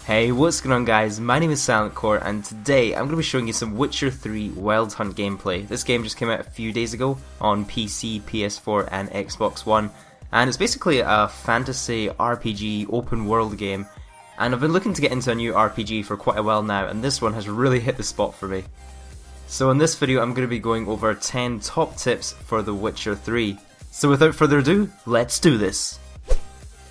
Hey, what's going on guys? My name is Silentcore and today I'm going to be showing you some Witcher 3 Wild Hunt gameplay. This game just came out a few days ago on PC, PS4 and Xbox One, and it's basically a fantasy RPG open world game, and I've been looking to get into a new RPG for quite a while now, and this one has really hit the spot for me. So in this video I'm going to be going over 10 top tips for The Witcher 3. So without further ado, let's do this!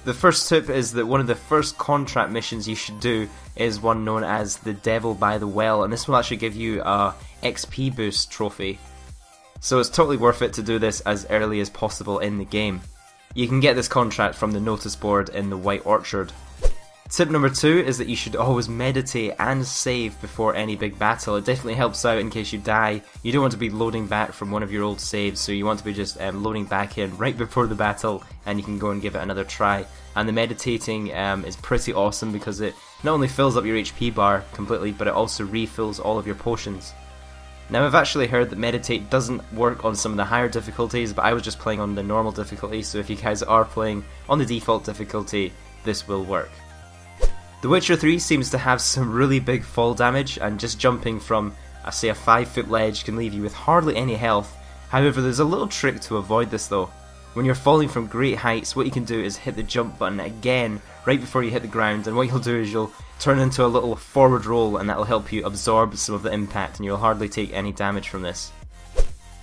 The first tip is that one of the first contract missions you should do is one known as the Devil by the Well, and this will actually give you a XP boost trophy. So it's totally worth it to do this as early as possible in the game. You can get this contract from the notice board in the White Orchard. Tip number 2 is that you should always meditate and save before any big battle. It definitely helps out in case you die. You don't want to be loading back from one of your old saves, so you want to be just loading back in right before the battle, and you can go and give it another try. And the meditating is pretty awesome because it not only fills up your HP bar completely, but it also refills all of your potions. Now I've actually heard that meditate doesn't work on some of the higher difficulties, but I was just playing on the normal difficulty, so if you guys are playing on the default difficulty, this will work. The Witcher 3 seems to have some really big fall damage, and just jumping from, say, a 5-foot ledge can leave you with hardly any health. However, there's a little trick to avoid this though. When you're falling from great heights, what you can do is hit the jump button again right before you hit the ground, and what you'll do is you'll turn into a little forward roll, and that'll help you absorb some of the impact, and you'll hardly take any damage from this.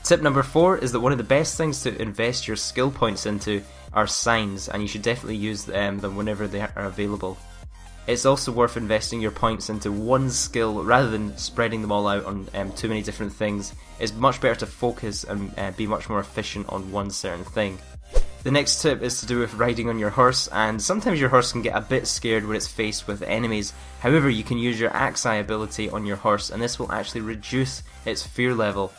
Tip number 4 is that one of the best things to invest your skill points into are signs, and you should definitely use them whenever they are available. It's also worth investing your points into one skill rather than spreading them all out on too many different things. It's much better to focus and be much more efficient on one certain thing. The next tip is to do with riding on your horse, and sometimes your horse can get a bit scared when it's faced with enemies. However, you can use your Axe Eye ability on your horse, and this will actually reduce its fear level.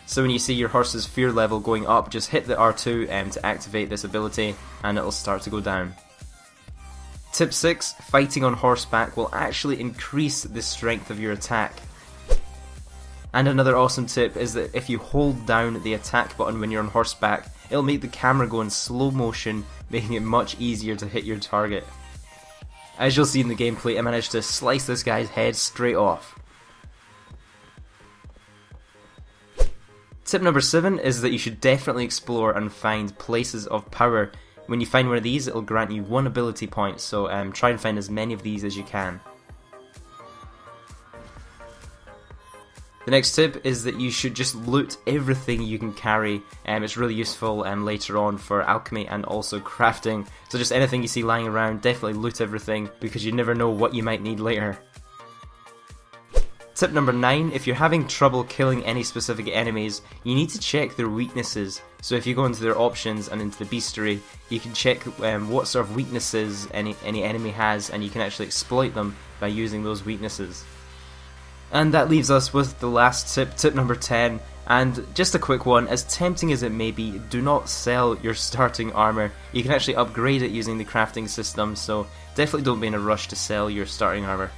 So when you see your horse's fear level going up, just hit the R2 to activate this ability, and it'll start to go down. Tip 6, fighting on horseback will actually increase the strength of your attack. And another awesome tip is that if you hold down the attack button when you're on horseback, it'll make the camera go in slow motion, making it much easier to hit your target. As you'll see in the gameplay, I managed to slice this guy's head straight off. Tip number 7 is that you should definitely explore and find places of power. When you find one of these, it'll grant you 1 ability point, so try and find as many of these as you can. The next tip is that you should just loot everything you can carry. It's really useful later on for alchemy and also crafting, so just anything you see lying around, definitely loot everything because you never know what you might need later. Tip number 9, if you're having trouble killing any specific enemies, you need to check their weaknesses. So if you go into their options and into the bestiary, you can check what sort of weaknesses any enemy has, and you can actually exploit them by using those weaknesses. And that leaves us with the last tip, tip number 10, and just a quick one. As tempting as it may be, do not sell your starting armor. You can actually upgrade it using the crafting system, so definitely don't be in a rush to sell your starting armor.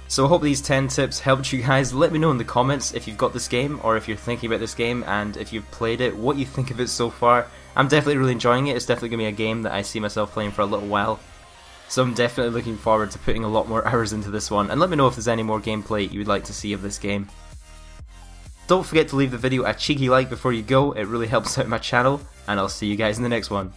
So I hope these 10 tips helped you guys. Let me know in the comments if you've got this game, or if you're thinking about this game, and if you've played it, what you think of it so far. I'm definitely really enjoying it. It's definitely going to be a game that I see myself playing for a little while. So I'm definitely looking forward to putting a lot more hours into this one, and let me know if there's any more gameplay you would like to see of this game. Don't forget to leave the video a cheeky like before you go, it really helps out my channel, and I'll see you guys in the next one.